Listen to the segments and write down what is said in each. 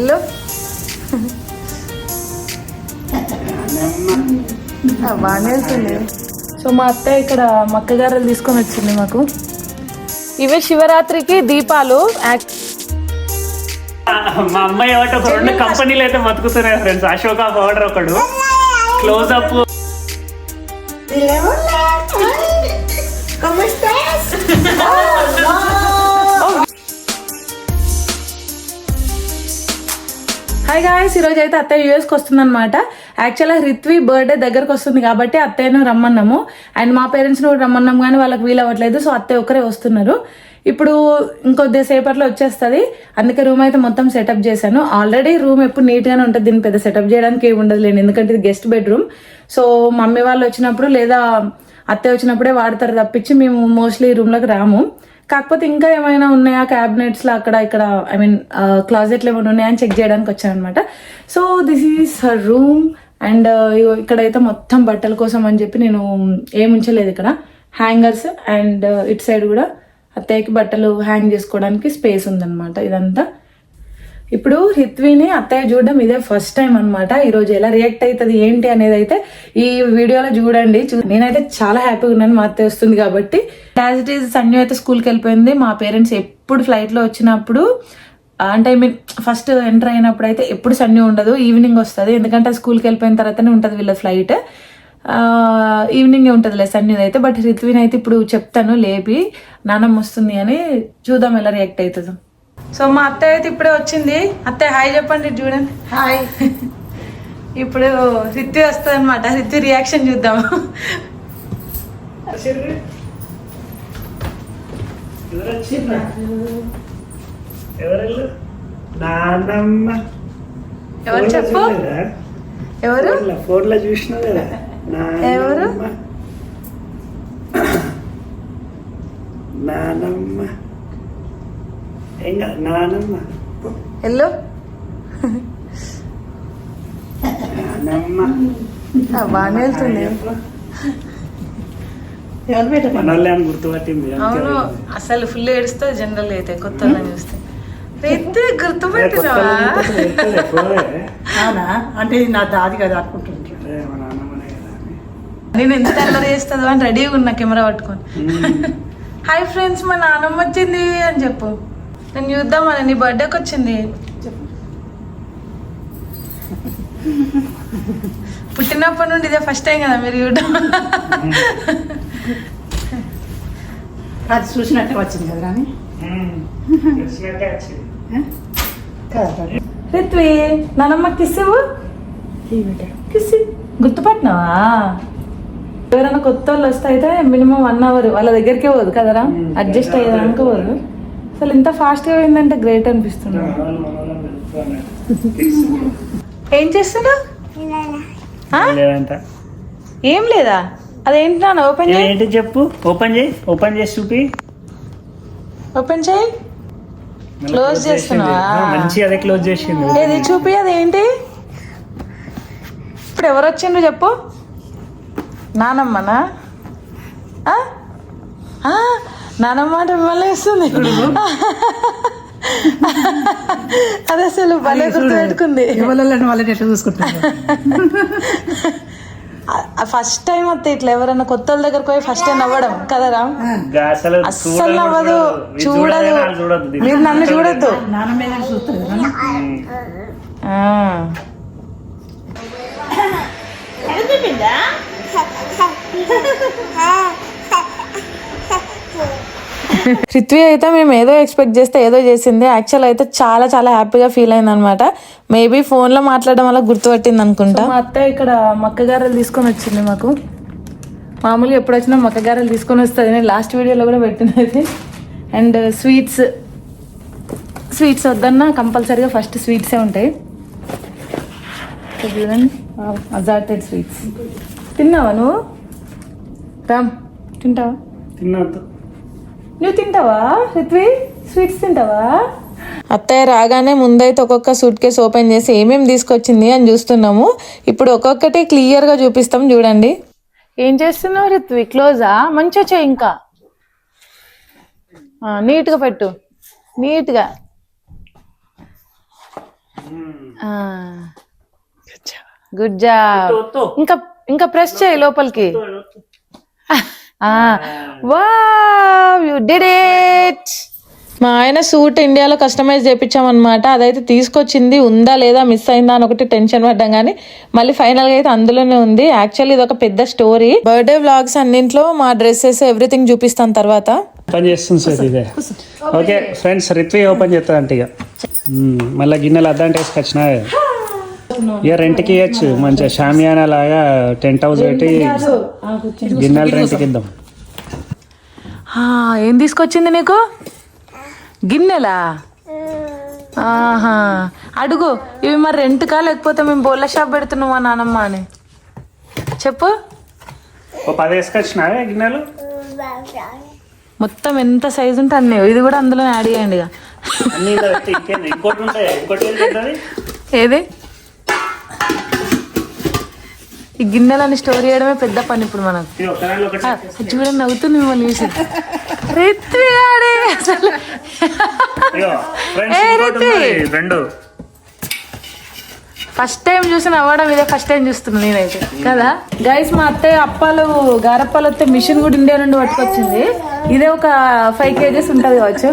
Hello బాగానే వెళ్తుంది. So మా అత్తయ్య ఇక్కడ మక్కగారెలు తీసుకొని వచ్చింది మాకు. ఇవే శివరాత్రికి దీపాలు. మా అమ్మాయి ఒకటి ఒక 2 కంపెనీలు అయితే బతుకుతున్నాయి ఫ్రెండ్స్. అశోక పౌడర్ ఒకడు, క్లోజ్ అప్. హాయ్ గాయ్స్, ఈరోజు అయితే అత్తయ్య యూఎస్కి వస్తుంది అనమాట. యాక్చువల్గా రిత్వి బర్త్డే దగ్గరకు వస్తుంది కాబట్టి అత్తయ్యను రమ్మన్నాము. అండ్ మా పేరెంట్స్ని కూడా రమ్మన్నాము, కానీ వాళ్ళకి వీలు అవ్వట్లేదు. సో అత్తయ్య ఒక్కరే వస్తున్నారు. ఇప్పుడు ఇంకొద్ది సేపట్లో వచ్చేస్తుంది. అందుకే రూమ్ అయితే మొత్తం సెటప్ చేశాను. ఆల్రెడీ రూమ్ ఎప్పుడు నీట్గానే ఉంటుంది, దీన్ని పెద్ద సెటప్ చేయడానికి ఏమి ఉండదు లేండి, ఎందుకంటే ఇది గెస్ట్ బెడ్రూమ్. సో మమ్మీ వాళ్ళు వచ్చినప్పుడు లేదా అత్తయ్య వచ్చినప్పుడే వాడతారు తప్పించి మేము మోస్ట్లీ ఈ రూమ్లోకి రాము. కాకపోతే ఇంకా ఏమైనా ఉన్నాయా క్యాబినెట్స్లో అక్కడ ఇక్కడ, ఐ మీన్ క్లాజెట్లు ఏమైనా ఉన్నాయా అని చెక్ చేయడానికి వచ్చాను అనమాట. So this is her room. And ఇక్కడైతే మొత్తం బట్టల కోసం అని చెప్పి నేను ఏమి ఉంచలేదు. ఇక్కడ హ్యాంగర్స్ అండ్ ఇటు సైడ్ కూడా అత్తయ్యకి బట్టలు హ్యాంగ్ చేసుకోవడానికి స్పేస్ ఉందన్నమాట. ఇదంతా ఇప్పుడు రిత్విని అత్తయ్య చూడడం ఇదే ఫస్ట్ టైం అనమాట. ఈరోజు ఎలా రియాక్ట్ అవుతుంది ఏంటి అనేది అయితే ఈ వీడియోలో చూడండి. నేనైతే చాలా హ్యాపీగా ఉన్నాను, మా అత్తయ్య వస్తుంది కాబట్టి. యాజ్ ఇట్ ఈజ్ సన్యు అయితే స్కూల్కి వెళ్ళిపోయింది. మా పేరెంట్స్ ఎప్పుడు ఫ్లైట్లో వచ్చినప్పుడు, అంటే ఐ మీన్ ఫస్ట్ ఎంటర్ అయినప్పుడు అయితే ఎప్పుడు సన్యు ఉండదు, ఈవినింగ్ వస్తుంది. ఎందుకంటే స్కూల్కి వెళ్ళిపోయిన తర్వాతనే ఉంటుంది వీళ్ళ ఫ్లైట్. ఈవినింగే ఉంటుందిలే సన్యుది అయితే. బట్ రిత్విని అయితే ఇప్పుడు చెప్తాను లేపి నానమ్మ వస్తుంది అని, చూద్దాం ఎలా రియాక్ట్ అవుతుందో. సో మా అత్తయ్య అయితే ఇప్పుడే వచ్చింది. అత్తయ్య హాయ్ చెప్పండి, చూడండి. హాయ్. ఇప్పుడు రిత్వి వస్తుంది అనమాట. రిత్వి రియాక్షన్ చూద్దాము. ఎవరు చెప్పు, ఎవరు ఫోన్లో చూసినా కదా, ఎవరు నానమ్మ. నానమ్మ ఎల్లు నానమ్మ బాగానే వెళ్తుంది. మనల్ని గుర్తుపట్టింది. అవును, అసలు ఫుల్ ఏడుస్తుంది జనరల్ అయితే కొత్త చూస్తే. రిత్వి గుర్తుపట్టినావా? అవునా, అంటే నా దాది కదా అనుకుంటుంది. నేను ఎంత అల్లరి చేస్తుందో అని రెడీగా ఉన్నా కెమెరా పట్టుకొని. హాయ్ ఫ్రెండ్స్, మా నాన్నమ్మ వచ్చింది అని చెప్పు. నేను చూద్దామని, నీ బర్త్డేకి వచ్చింది. పుట్టినప్పటి నుండి ఇదే ఫస్ట్ టైం కదా మీరు చూడడం. అది చూసినట్టే వచ్చింది కదా రాని. రిత్వి నానమ్మ కిస్సు, కిస్సు గుర్తుపట్టినావా? ఎవరైనా కొత్త వాళ్ళు వస్తే అయితే మినిమం 1 hour వాళ్ళ దగ్గరికే పోదు కదరా, అడ్జస్ట్ అయ్యేదానికి పోదు. అసలు ఇంత ఫాస్ట్గా పోయిందంటే గ్రేట్ అనిపిస్తుంది. ఏం చేస్తున్నా? ఏం లేదా? అదేంటి నాన్న? ఓపెన్ చేయి, చెప్పు. ఓపెన్ చేయి, ఓపెన్ చేసి చూపి. ఓపెన్ చేయి. క్లోజ్ చేస్తున్నావా? మంచి అదే క్లోజ్ చేసింది. ఏది చూపి, అదేంటి? ఇప్పుడు ఎవరు వచ్చిండ్రు చెప్పు. నానమ్మనా? నానమ్మ అంటే మిమ్మల్ని వేస్తుంది. అది అసలు భలే గుర్తు పెట్టుకుంది. వాళ్ళని ఎట్లా చూసుకుంటారు. ఫస్ట్ టైం వస్తే ఇట్లా ఎవరైనా కొత్త వాళ్ళ దగ్గరకు పోయి ఫస్ట్ టైం నవ్వడం కదరా, అస్సలు నవ్వదు, చూడదు. మీరు నన్ను చూడద్దు. నాన్న చూస్తుంది. రిత్వి అయితే మేము ఏదో ఎక్స్పెక్ట్ చేస్తే ఏదో చేసింది. యాక్చువల్ అయితే చాలా చాలా హ్యాపీగా ఫీల్ అయింది అనమాట. మేబీ ఫోన్లో మాట్లాడడం వల్ల గుర్తుపట్టింది అనుకుంటా. మా అత్తయ్య ఇక్కడ మక్కగారెలు తీసుకొని వచ్చింది మాకు. మామూలుగా ఎప్పుడు వచ్చినా మక్కగారెలు తీసుకొని వస్తుంది, నేను లాస్ట్ వీడియోలో కూడా పెట్టినది. అండ్ స్వీట్స్ వద్దన్నా కంపల్సరీగా ఫస్ట్ స్వీట్సే ఉంటాయి. చూడండి, అజార్టెడ్ స్వీట్స్. తిన్నావా నువ్వు? రామ్, తింటావా? నువ్వు తింటావా రిత్వి? స్వీట్స్ తింటావా? అత్తయ్య రాగానే ముందైతే ఒక్కొక్క సూట్ కేస్ ఓపెన్ చేసి ఏమేమి తీసుకొచ్చింది అని చూస్తున్నాము. ఇప్పుడు ఒక్కొక్కటి క్లియర్గా చూపిస్తాం చూడండి. ఏం చేస్తున్నావు రిత్వి? క్లోజా? మంచిగా చేయి, ఇంకా నీట్గా పెట్టు, నీట్గా. Good job. ఇంకా ఇంకా ప్రెస్ చేయి లోపలికి. Wow you did it. మా ఆయన సూట్ ఇండియాలో కస్టమైజ్ చేయించామన్నమాట. అదైతే తీసుకొచ్చింది, ఉందా లేదా మిస్ అయిందా అని ఒకటి టెన్షన్ పడ్డాం, కానీ మళ్ళీ ఫైనల్ గా అయితే అందులోనే ఉంది. యాక్చువల్లీ ఇది ఒక పెద్ద స్టోరీ. బర్త్డే వ్లాగ్స్ అన్నింట్లో మా డ్రెస్సెస్ ఎవ్రీథింగ్ చూపిస్తాను తర్వాత. ఓపెన్ చేస్తుంది సార్ ఇదే. ఓకే ఫ్రెండ్స్, రిత్వి ఓపెన్ చేస్తారంట. ఇక మళ్ళీ గిన్నెలు అద్దంటే వేసుకొచ్చినా ఇక రెంట్కి ఇవ్వచ్చు. మంచిగా షామియానా లాగా టెంట్ హౌస్ పెట్టి గిన్నెలు రెంట్కి ఇద్దాం. ఏం తీసుకొచ్చింది నీకు? గిన్నెలా? ఆహా, అడుగు. ఇవి మరి రెంట్కా లేకపోతే మేము బోళ్ళ షాప్ పెడుతున్నామా నానమ్మ అని చెప్పు. ఓ 10 వేసుకొచ్చినా గిన్నెలు. మొత్తం ఎంత సైజు ఉంటే అన్నీ. ఇది కూడా అందులో యాడ్ చేయండి ఇక. ఇంకోటి ఉంటాయి. ఇంకోటి ఏది? ఈ గిన్నెలని స్టోర్ చేయడమే పెద్ద పని ఇప్పుడు మనకు. చూడండి నవ్వుతుంది మిమ్మల్ని చూసి. ఫస్ట్ టైం చూసి నవ్వడం ఇదే ఫస్ట్ టైం చూస్తున్నాను నేనైతే కదా. గైస్, మా అత్తయ్య అప్పాలు గారప్పాలు వస్తే మిషన్ కూడా ఇండియా నుండి పట్టుకొచ్చింది. ఇదే ఒక 5 kgs ఉంటుంది కావచ్చు.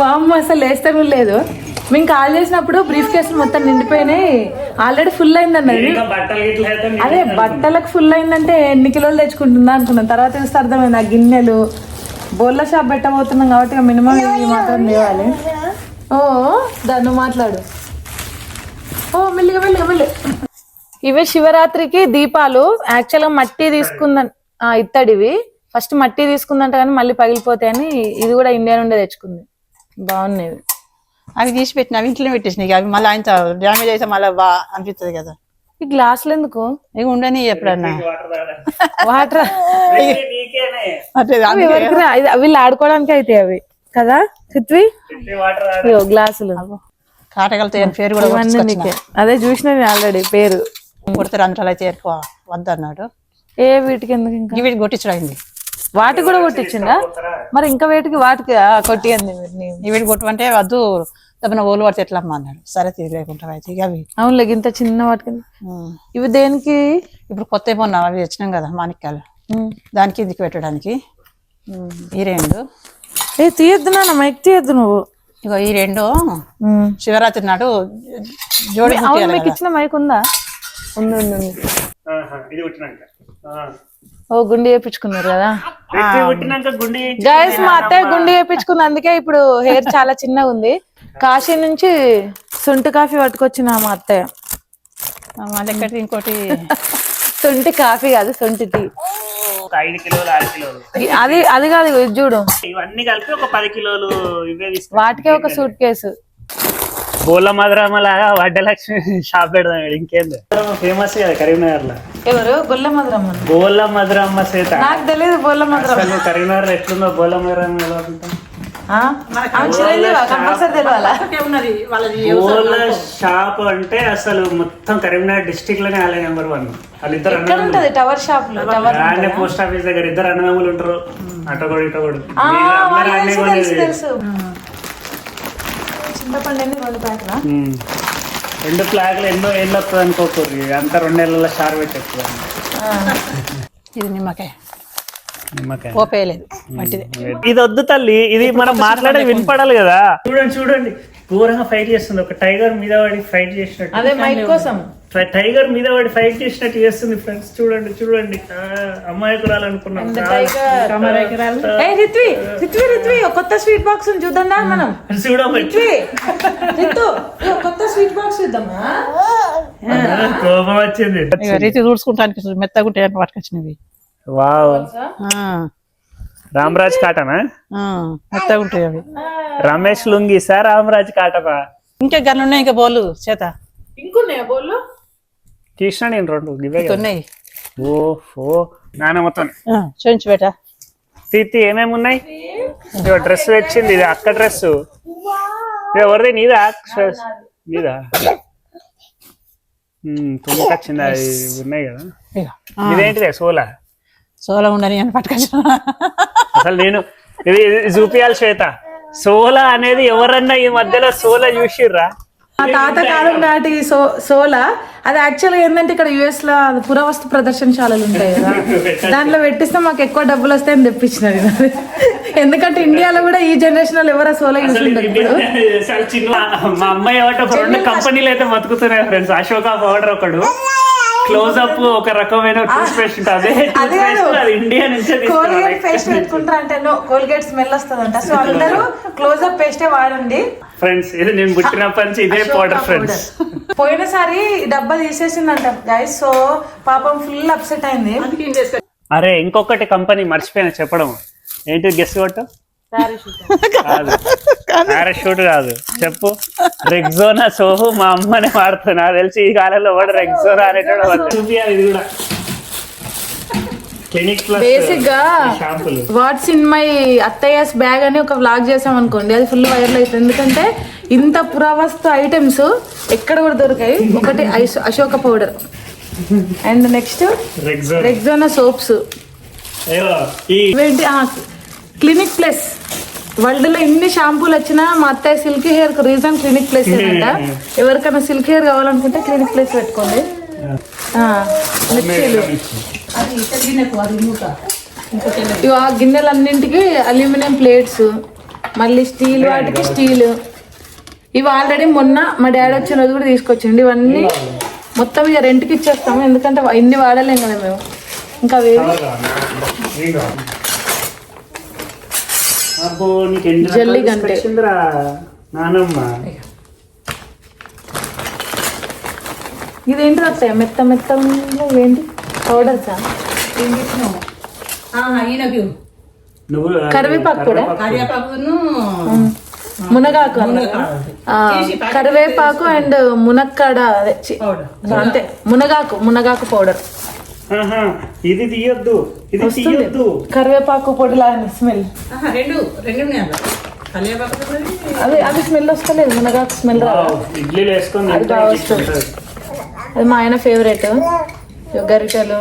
వామ్మ అసలు వేస్తాను లేదు. మేము కాల్ చేసినప్పుడు బ్రీఫ్ కేసులు మొత్తం నిండిపోయినాయి. ఆల్రెడీ ఫుల్ అయింది అన్నది. అదే బట్టలకు ఫుల్ అయిందంటే ఎన్ని కిలోలు తెచ్చుకుంటుందా అనుకున్నాం. తర్వాత చూస్తే అర్థమైంది ఆ గిన్నెలు. బోళ్ళ షాప్ పెట్టబోతున్నాం కాబట్టి మినిమం ఇవి మాత్రం తేవాలి. ఓ దాన్ని మాట్లాడు. ఓ మెల్లిగా మెల్లిగా మెల్లి. ఇవే శివరాత్రికి దీపాలు. యాక్చువల్గా మట్టి తీసుకుందని ఇత్తడివి. ఫస్ట్ మట్టి తీసుకుందంట కానీ మళ్ళీ పగిలిపోతాయని ఇది కూడా ఇండియా నుండే తెచ్చుకుంది. బాగున్నాయి. అవి తీసి పెట్టిన అవి ఇంట్లో పెట్టేసినాయి. అవి మళ్ళీ ఆయన డ్యామేజ్ అయితే మళ్ళీ బాగా అనిపిస్తుంది కదా. ఈ గ్లాసులు ఎందుకు? ఇక ఉండని ఎప్పుడన్నా వాటర్ వీళ్ళు ఆడుకోవడానికి అయితే అవి కదా. పృథ్వీ గ్లాసులు కాటగలతో పేరు కూడా అదే చూసిన ఆల్రెడీ పేరు కొడితే రంధ్రాలు అయితే ఎక్కువ వద్దన్నాడు. ఏ వీటికి ఎందుకు? ఇంకా వీటికి కొట్టించడండి. వాటికి కూడా కొట్టించిందా? మరి ఇంకా వేటికి వాటికి కొట్టింది. వీటికి కొట్టమంటే వద్దు, తప్పన ఓలు పడితే ఎట్లా అమ్మా అన్నాడు. సరే తీయలేకుండా అయితే ఇక అవి అవునులే ఇంత చిన్న వాటికి. ఇవి దేనికి? ఇప్పుడు కొత్త మొన్న అవి తెచ్చినాం కదా మాణిక్యాలు, దానికి ఇందుకు పెట్టడానికి. ఈ రెండు తీయద్దు నాన్న, మైక్ తీయద్దు నువ్వు. ఇగో ఈ రెండు శివరాత్రి నాడు జోడి. మీకు ఇచ్చిన మైక్ ఉందా? ఉంది ఉంది ఉంది. ఓ గుండి వేయించుకున్నారు కదా గైస్. మా అత్తయ్య గుండి వేయించుకుంది, అందుకే ఇప్పుడు హెయిర్ చాలా చిన్నగా ఉంది. కాశీ నుంచి సొంటి కాఫీ పట్టుకొచ్చిన మా అత్తయ్య. మా దగ్గర ఇంకోటి సొంటి కాఫీ కాదు, సొంటి టీ. 5 కిలోలు 6 కిలోలు అది అది కాదు, ఇది చూడు. ఇవన్నీ కలిపి ఒక 10 కిలోలు ఇవే తీసుకు. వాటికే ఒక సూట్ కేసు. బోళ్ళ మధురమ్మ లాగా వడ్డలక్ష్మి షాప్ పెడదాం. ఇంకేంది ఫేమస్ కదా కరీంనగర్ లో. ఎవరు? బొల్ల మధురమ్మ. బోళ్ళ మధురమ్మ సేత నాకు తెలియదు. బొల్ల మధురమ్మ కరీంనగర్ ఎట్లుందో బోళ్ళ మధురమ్మ బోళ్ళ షాప్ అంటే అసలు మొత్తం కరీంనగర్ డిస్ట్రిక్ట్ లోనే వాళ్ళ నెంబర్ 1. వాళ్ళిద్దరు టవర్ షాప్ లో పోస్ట్ ఆఫీస్ దగ్గర ఇద్దరు అన్నదమ్ములు ఉంటారు. అటోగోడు ఇటోగోడు. రెండు ఫ్లాగ్లు ఎన్నో ఏళ్ళు వస్తుంది అనుకోకూడదు. అంతా 2 నెలల షార్ పెట్టేస్తుంది. ఇది నిమ్మకాయ ఇది వద్దు తల్లి, ఇది మనం మాట్లాడేది వినపడాలి కదా. చూడండి చూడండి, ఘోరంగా ఫైట్ చేస్తుంది. ఒక టైగర్ మీద పడి ఫైట్ చేసినట్టు. అదే మైక్ కోసం టైగర్ మీద పడి ఫైట్ చేసినట్టు చేస్తుంది ఫ్రెండ్స్. చూడండి చూడండి, అమ్మాయికురాలు అనుకున్నాం. కొత్త స్వీట్ బాక్స్ చూద్దాం మనం. కొత్త స్వీట్ బాక్స్ చూద్దామా? కోపం వచ్చింది. రీతి చూసుకుంటానికి మెత్తగా ఉంటాయి పట్టుకొచ్చినవి. వావ్, రామరాజ్ కాటనా? మెత్తగా ఉంటాయి అవి. రమేష్ లుంగి సార్ రామరాజ్ కాటనా? ఇంకా గన్ను ఉన్నాయి. ఇంకా బోలు చేత ఇంకున్నాయా బోళ్ళు? తీసిన నేను 2 ఉన్నాయి. ఓహో నాన్న మొత్తం చూపించి బేటా. తీతి ఏమేమి ఉన్నాయి? డ్రెస్ వచ్చింది. ఇది అక్క డ్రెస్. ఎవరిది? నీదా? నీదా? తుమ్మకొచ్చిందా? ఉన్నాయి కదా. ఇదేంటిదే? సోలా ఉండని అని పట్టుకొచ్చిన. అసలు నేను ఇది చూపియాలి శ్వేత. సోలా అనేది ఎవరన్నా ఈ మధ్యలో సోలా చూసిర్రా? ఆ తాత కాలం నాటి సోలా అది యాక్చువల్గా ఏంటంటే ఇక్కడ యుఎస్ లో అది పురావస్తు ప్రదర్శనశాలలు ఉంటాయి కదా దాంట్లో పెట్టిస్తే మాకు ఎక్కువ డబ్బులు వస్తాయని తెప్పించినది ఎందుకంటే ఇండియాలో కూడా ఈ జనరేషన్ లో ఎవరు సోలా యూస్ ఉంటారు ఇప్పుడు చాలా చిన్న మా అమ్మాయి ఒకటి ఒక 2 కంపెనీలు అయితే బతుకుతున్నాయి ఫ్రెండ్స్. అశోక పౌడర్ ఒకడు, క్లోజ్ అప్ ఒక రకమైన టూత్ పేస్ట్ అదే అది ఇండియా నుంచే కోల్గేట్ పేస్ట్ పెట్టుకుంటారు అంటే కోల్గేట్ స్మెల్ వస్తుందంట. సో అందరూ క్లోజ్ అప్ పేస్టే వాడండి ఫ్రెండ్స్. ఇది నేను పుట్టినప్పటి నుంచి ఇదే పౌడర్ ఫ్రెండ్స్. పోయినసారి డబ్బా తీసేసిందంట గైస్. సో పాపం ఫుల్ అప్సెట్ అయింది. అరే ఇంకొకటి కంపెనీ మర్చిపోయినా చెప్పడం. ఏంటి గెస్ కొట్టు? పారాషూట్ కాదు, చెప్పు. రెగ్జోనా సోపు మా అమ్మనే వాడుతున్నా తెలిసి ఈ కాలంలో కూడా రెగ్జోనా అనేటోడు చూపియాలి. ఇది కూడా క్లినిక్ ప్లస్ బేసిక్ గా వాట్స్ ఇన్ మై అత్తయ్యస్ బ్యాగ్ అని ఒక వ్లాగ్ చేసాం అనుకోండి, అది ఫుల్ వైరల్ అవుతుంది. ఎందుకంటే ఇంత పురావస్తు ఐటమ్స్ ఎక్కడ కూడా దొరికాయి. ఒకటి Ashoka powder and next Rexona soaps, clinic plus. World లో ఎన్ని షాంపూలు వచ్చినా మా అత్తయ్య సిల్కీ హెయిర్ కు రీజన్ క్లినిక్ ప్లస్ అంట. ఎవరికైనా సిల్కీ హెయిర్ కావాలనుకుంటే క్లినిక్ ప్లస్ పెట్టుకోండి. ఇవి ఆ గిన్నెలన్నింటికి అల్యూమినియం ప్లేట్స్, మళ్ళీ స్టీల్ వాటికి స్టీల్. ఇవి ఆల్రెడీ మొన్న మా డాడీ వచ్చిన రోజు కూడా తీసుకొచ్చిండి. ఇవన్నీ మొత్తం ఇక రెంట్కి ఇచ్చేస్తాము ఎందుకంటే ఇన్ని వాడలేం కదా మేము. ఇంకా జల్లి గంటే ఇదేంటి వస్తాయి మెత్త మెత్త ఏంటి పౌడర్సా? కరివేపాకు కూడా, మునగాకు, కరివేపాకు అండ్ మునక్కాడ అంతే. మునగాకు పౌడర్. ఇది తీయొద్దు, ఇది తీయొద్దు. కరివేపాకు పొడి లాగా స్మెల్. అది స్మెల్ వస్తలేదు, మునగాకు స్మెల్ రాదు. ఇడ్లీలో వేసుకొని అది బాగా వస్తుంది. అది మా ఆయన ఫేవరెట్. గరిటెలు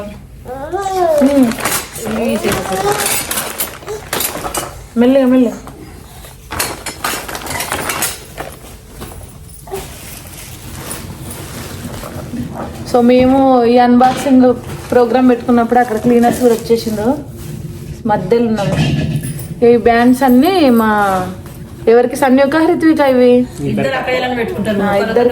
మెల్లిగా మెల్లిగా. సో మేము ఈ అన్బాక్సింగ్ ప్రోగ్రామ్ పెట్టుకున్నప్పుడు అక్కడ క్లీనర్స్ కూడా వచ్చేసిండ్రు. మధ్యలో ఉన్నాము. ఈ బ్యాండ్స్ అన్ని మా ఎవరికి సన్యోక హృత్విక ఇవి ఇద్దరు.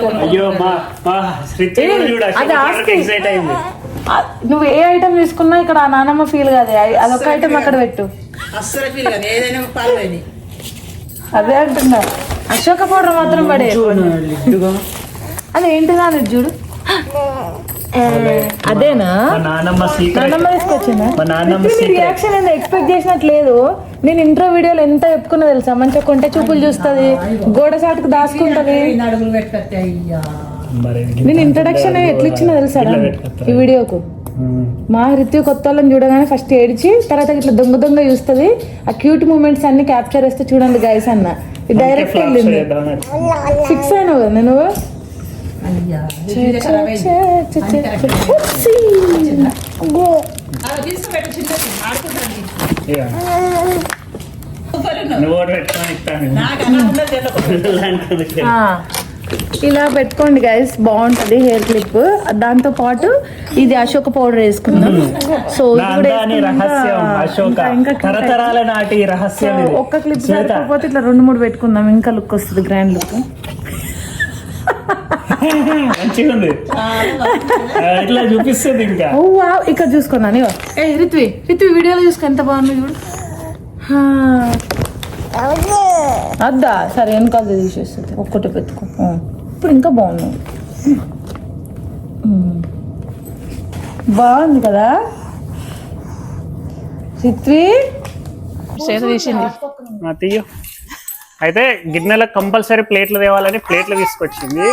నువ్వు ఏ ఐటమ్ తీసుకున్నా ఇక్కడ ఆ నానమ్మ ఫీల్ కాదు. అదొక ఐటమ్ అక్కడ పెట్టు. అదే అంటున్నా. అశోక పౌడర్ మాత్రం పడే. అదేంటిదా అని చూడు. అదేనా నానమ్మ తీసుకొచ్చిందా? రియాక్షన్ ఏందో ఎక్స్పెక్ట్ చేసినట్లేదు. నేను ఇంట్రో వీడియోలో ఎంత చెప్పుకున్నా తెలుసా? మంచిగా కొంటే చూపులు చూస్తుంది, గోడ సాటుకు దాచుకుంటది. నేను ఇంట్రడక్షన్ ఎట్లా ఇచ్చినా తెలుసా ఈ వీడియోకు? మా హృత్విక్ కొత్త వాళ్ళని చూడగానే ఫస్ట్ ఏడిచి తర్వాత ఇట్లా దొంగ దొంగ చూస్తుంది. ఆ క్యూట్ మూమెంట్స్ అన్ని క్యాప్చర్ చేస్తే చూడండి గైస్ అన్న. డైరెక్ట్ వెళ్ళింది. ఫిక్స్ అయినావు కదా నేను. ఇలా పెట్టుకోండి గైస్, బాగుంటది హెయిర్ క్లిప్. దాంతో పాటు ఇది అశోక పౌడర్ వేసుకుందాం. సో ఒక్క క్లిప్ సరిపోతే ఇట్లా 2-3 పెట్టుకుందాం, ఇంకా లుక్ వస్తుంది, గ్రాండ్ లుక్. మంచిగా ఉంది, ఇట్లా చూపిస్తుంది. ఇంకా ఇక్కడ చూసుకున్నాను. ఏ రిత్వి వీడియోలో చూసుకో ఎంత బాగుంది చూడు. అద్దా సరే వెనకాల తీసేస్తుంది, ఒక్కటి పెట్టుకో. ఇప్పుడు ఇంకా బాగున్నావు, బాగుంది కదా రిత్వి. తీయు. అయితే గిన్నెలకు కంపల్సరీ ప్లేట్లు తేవాలని ప్లేట్లు తీసుకొచ్చింది.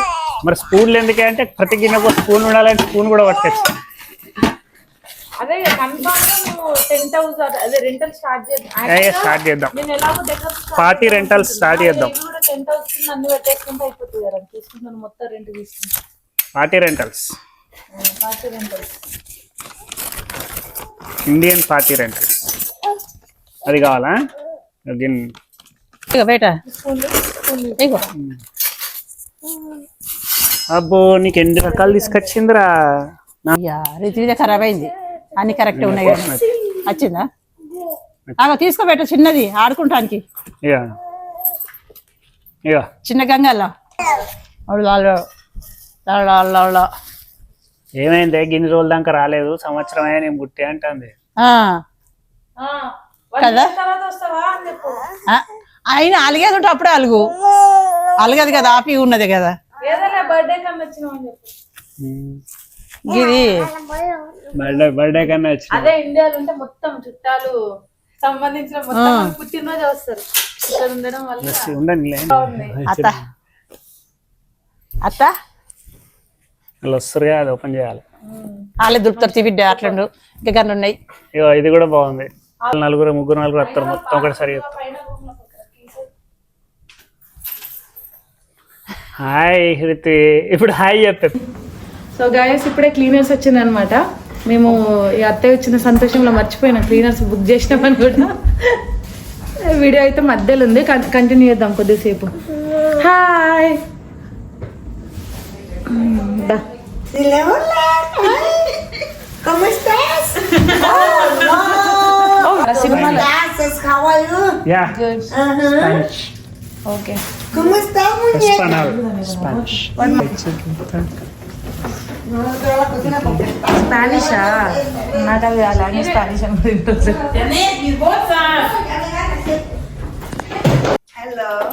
మరి స్పూన్లు ఎందుకే అంటే ప్రతి గిన్నెకు స్పూన్ ఉండాలని స్పూన్ కూడా పట్టచ్చు. అదే స్టార్ట్ చేద్దాం, పార్టీ రెంటల్స్ స్టార్ట్ చేద్దాం. Party rentals, Indian party rentals. అది కావాలా? బయట అబ్బో నీకు ఎన్ని రకాలు తీసుకొచ్చిందిరా. అయ్యా రీతిగా ఖరాబ్ అయింది. అన్ని కరెక్ట్ ఉన్నాయి కదా. వచ్చిందా? తీసుకోబెట్ట చిన్నది ఆడుకుంటానికి. ఇక ఇక చిన్న గంగల్లో ఏమైంది? గిన్ని రోజుల దాకా రాలేదు, సంవత్సరం అయ్యా నేను పుట్టి అంటుంది. కదా ఆయన అలిగేది ఉంటే అప్పుడే అలగదు కదా, ఆపి ఉన్నది కదా. బర్త్డే కన్నా వచ్చినామని చెప్పు. ఇది బర్త్డే కన్నా వచ్చి అదే ఇండియాలో ఉంటే మొత్తం చుట్టాలు సంబంధించిన మొత్తం పుట్టినరోజు వస్తారు. ఇక్కడ ఉండడం వల్ల ఉండండి. అత్త అత్త వాళ్ళు వస్తారు, అది ఓపెన్ చేయాలి. వాళ్ళే దులుపుతారు బిడ్డ. అట్లండు ఇంకా గన్ను ఉన్నాయి. ఇగో ఇది కూడా బాగుంది. నలుగురు ముగ్గురు వస్తారు మొత్తం ఒకటిసారి చెప్తారు. హాయ్ హృతి, ఇప్పుడు హాయ్ చెప్పే. సో గాయస్ ఇప్పుడే క్లీనర్స్ వచ్చింది అనమాట. మేము ఈ అత్తయ్య వచ్చిన సంతోషంలో మర్చిపోయినాం క్లీనర్స్ బుక్ చేసినామని కూడా. వీడియో అయితే మధ్యలో ఉంది, కంటిన్యూ చేద్దాం కొద్దిసేపు. హాయ్ సినిమాలో యా ఓకే స్పానిషా? నాకు అది అలాగే స్పానిష్ అనుకుంటుంది.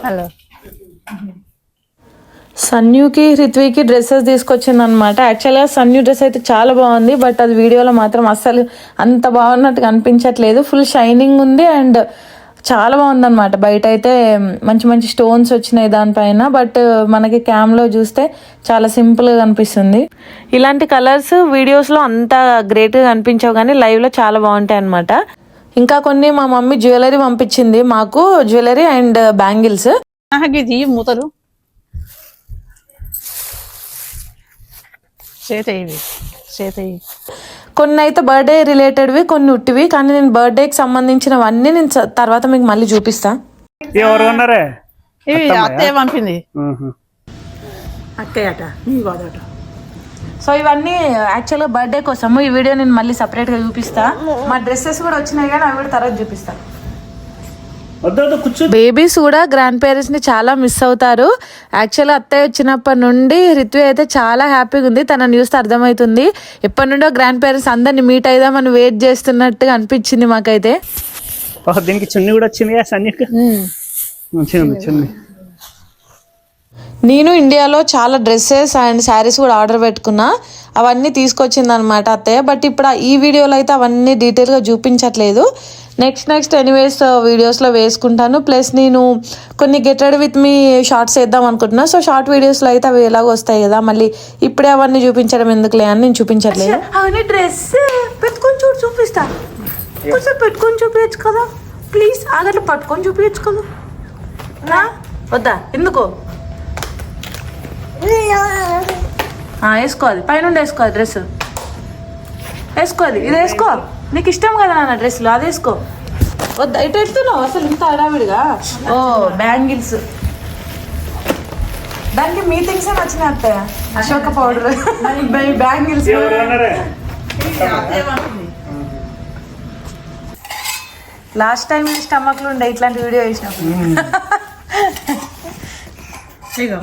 హలో సన్యుకి రిత్వికి డ్రెస్సెస్ తీసుకొచ్చింది అనమాట. యాక్చువల్గా సన్యు డ్రెస్ అయితే చాలా బాగుంది, బట్ అది వీడియోలో మాత్రం అస్సలు అంత బాగున్నట్టుగా అనిపించట్లేదు. ఫుల్ షైనింగ్ ఉంది అండ్ చాలా బాగుందన్నమాట. బయట అయితే మంచి మంచి స్టోన్స్ వచ్చినాయి దానిపైన, బట్ మనకి క్యామ్లో చూస్తే చాలా సింపుల్గా కనిపిస్తుంది. ఇలాంటి కలర్స్ వీడియోస్లో అంత గ్రేట్గా కనిపించవు కానీ లైవ్లో చాలా బాగుంటాయి అన్నమాట. ఇంకా కొన్ని మా మమ్మీ జ్యువెలరీ పంపించింది మాకు, జ్యువెలరీ అండ్ బ్యాంగిల్స్. ఇది మూతలు చేతయి కొన్ని అయితే బర్త్డే రిలేటెడ్వి, కొన్ని ఉట్టివి. కానీ నేను బర్త్డేకి సంబంధించినవన్నీ నేను తర్వాత మీకు మళ్ళీ చూపిస్తా. ఎవరు ఉన్నారే? ఇవి అత్తయ్య పంపింది. అత్తయ్య అట కాదట. సో ఇవన్నీ యాక్చువల్గా బర్త్డే కోసము. ఈ వీడియో నేను మళ్ళీ సపరేట్గా చూపిస్తా. మా డ్రెస్సెస్ కూడా వచ్చినాయి కానీ అవి కూడా తర్వాత చూపిస్తా. బేబీస్ కూడా గ్రాండ్ పేరెంట్స్ ని చాలా మిస్ అవుతారు. యాక్చువల్గా అత్తయ్య వచ్చినప్పటి నుండి రిత్వి అయితే చాలా హ్యాపీగా ఉంది. తనని చూస్తే అర్థమవుతుంది ఎప్పటి నుండో గ్రాండ్ పేరెంట్స్ అందరిని మీట్ అయిదామని వెయిట్ చేస్తున్నట్టుగా అనిపించింది మాకైతే. దీనికి చున్నీ కూడా వచ్చింది. చున్నీ నేను ఇండియాలో చాలా డ్రెస్సెస్ అండ్ శారీస్ కూడా ఆర్డర్ పెట్టుకున్నా. అవన్నీ తీసుకొచ్చింది అనమాట అత్తయ్య. బట్ ఇప్పుడు ఈ వీడియోలో అయితే అవన్నీ డీటెయిల్గా చూపించట్లేదు. నెక్స్ట్ ఎనీవేస్ వీడియోస్లో వేసుకుంటాను. ప్లస్ నేను కొన్ని గెటెడ్ విత్ మీ షార్ట్స్ వేద్దాం అనుకుంటున్నా. సో షార్ట్ వీడియోస్లో అయితే అవి ఎలాగో వస్తాయి కదా, మళ్ళీ ఇప్పుడే అవన్నీ చూపించడం ఎందుకులే అని నేను చూపించట్లేదు. అవన్నీ డ్రెస్ పెట్టుకొని చూపిస్తా. కొంచెం పెట్టుకొని చూపించచ్చు కదా ప్లీజ్. అదట్లా పట్టుకొని చూపించచ్చు కదా. వద్దా? ఎందుకో వేసుకోవాలి, పైన వేసుకోవాలి డ్రెస్. వేసుకోవాలి, ఇది వేసుకో. నీకు ఇష్టం కదా నాన్న డ్రెస్లో, అది వేసుకో. వద్దా? ఇటు వెళ్తున్నావు అసలు ఇంత హడావిడిగా. ఓ బ్యాంగిల్స్, దానికి మీ థింగ్స్ నచ్చినాయి అత్తయ్య. Ashoka powder, bangles. Last time స్టమక్లు ఉండే ఇట్లాంటి వీడియో వేసినప్పుడు.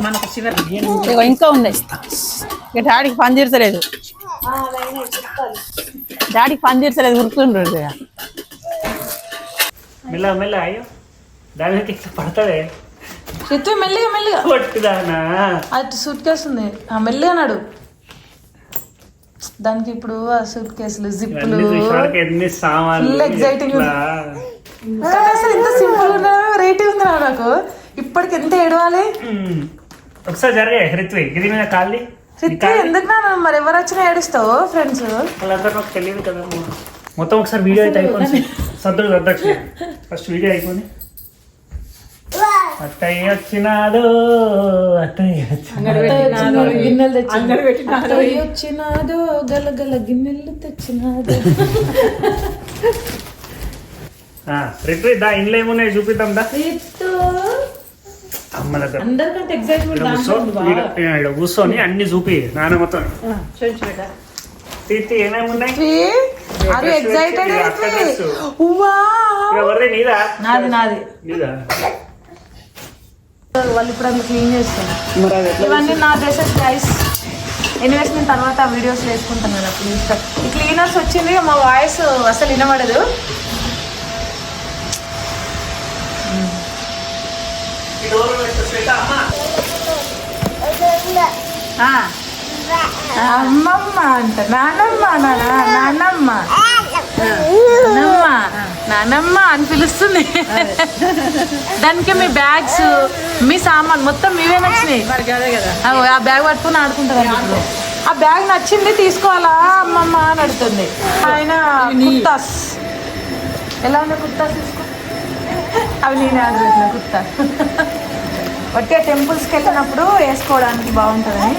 మనకు ఇంకా ఉన్నాయి. ఇక డాడీకి పని తీర్చలేదు, గుర్తుండ్రు. మెల్ల అయ్యో దాని ఇట్లా పడతావే. రిత్వి మెల్లిగా పట్టుదానా అది సూట్ కేసు ఉంది, మెల్లిగా నాడు. దానికి ఇప్పుడు ఆ సూట్ కేసులు జిప్పులు ఎన్ని సామాన్లు. ఫుల్ ఎగ్జైటింగ్ ఉంది. అసలు ఎంత సింపుల్ ఉన్నా వెరైటీ ఉంది నాకు. ఇప్పటికి ఎంత ఏడవాలి. ఒకసారి జరిగే రిత్వి ఇది మీద కాలి. రిత్వి ఎందుకు నా మరి ఎవరు వచ్చినా ఏడుస్తావు? ఫ్రెండ్స్ వాళ్ళందరూ నాకు తెలియదు కదా. మొత్తం ఒకసారి వీడియో అయితే అయిపోయింది. సద్దులు సర్దచ్చు. ఫస్ట్ వీడియో అయిపోయింది. అత్తయ్య వచ్చినాడు, గిన్నెలు తెచ్చినాడు, వచ్చినాడు గల గిన్నెలు తెచ్చినాడు. రిత్వి దా ఇంట్లో ఏమున్నాయి చూపిద్దాం దా. అమ్మ దగ్గర అందరికంటే ఎక్సైట్మెంట్ ఈడ కూర్చో, ఈడ కూర్చొని అన్ని చూపి నానమ్మతో తీర్తి ఏమేమి ఉన్నాయి ఆర్ యు ఎక్సైటెడ్ ఎవరిది నీదా నాది నీదా వాళ్ళు ఇప్పుడు అందుకు క్లీన్ చేస్తారు మరి అది ఎట్లా ఇవన్నీ నా డ్రెస్సెస్ గైస్ ఎనీవేస్ నేను తర్వాత వీడియోస్ వేసుకుంటాను కదా ప్లీజ్ ఈ క్లీనర్స్ వచ్చింది మా వాయిస్ అసలు వినబడదు ఈ డోర్ పెట్టు, శ్వేత, అమ్మ. అమ్మమ్మ అంట నానమ్మ నానమ్మ నానమ్మ అని పిలుస్తుంది దానికి మీ బ్యాగ్స్ మీ సామాన్ మొత్తం మీవే నచ్చినాయి ఆ బ్యాగ్ పట్టుకుని ఆడుకుంటారు ఆ బ్యాగ్ నచ్చింది తీసుకోవాలా అమ్మమ్మ అని అడుగుతుంది ఆయన కుర్తాస్ ఎలా ఉన్నాయి కుర్తాస్ తీసుకో అవి నేను ఆర్డర్ పెట్టిన కుర్తా ఒట్టే టెంపుల్స్కి వెళ్ళినప్పుడు వేసుకోవడానికి బాగుంటుందని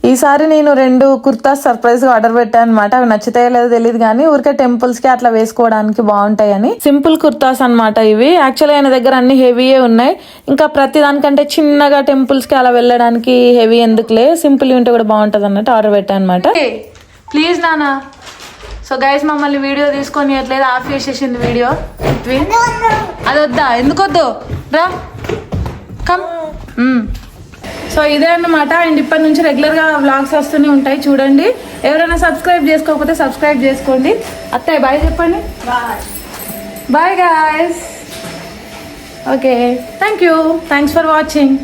ఈసారి నేను 2 కుర్తాస్ సర్ప్రైజ్గా ఆర్డర్ పెట్టాను అనమాట. అవి నచ్చుతాయో లేదో తెలియదు కానీ ఊరికే టెంపుల్స్ కి అట్లా వేసుకోవడానికి బాగుంటాయని. సింపుల్ కుర్తాస్ అన్నమాట ఇవి. యాక్చువల్గా ఆయన దగ్గర అన్ని హెవీయే ఉన్నాయి. ఇంకా ప్రతి దానికంటే చిన్నగా టెంపుల్స్ కి అలా వెళ్ళడానికి హెవీ ఎందుకులే, సింపుల్ ఉంటే కూడా బాగుంటది అన్నట్టు ఆర్డర్ పెట్టాను అనమాట. ప్లీజ్ నానా. సో గైస్ మమ్మల్ని వీడియో తీసుకొని ఎట్లేదు ఆఫ్ చేసేసింది వీడియో. అది వద్దా, ఎందుకు వద్దు రా కమ్. సో ఇదే అన్నమాట. అండ్ ఇప్పటి నుంచి రెగ్యులర్గా వ్లాగ్స్ వస్తూనే ఉంటాయి చూడండి. ఎవరైనా సబ్స్క్రైబ్ చేసుకోకపోతే సబ్స్క్రైబ్ చేసుకోండి. అత్తయ్య బాయ్ చెప్పండి. Bye guys. Okay, thank you, thanks for watching.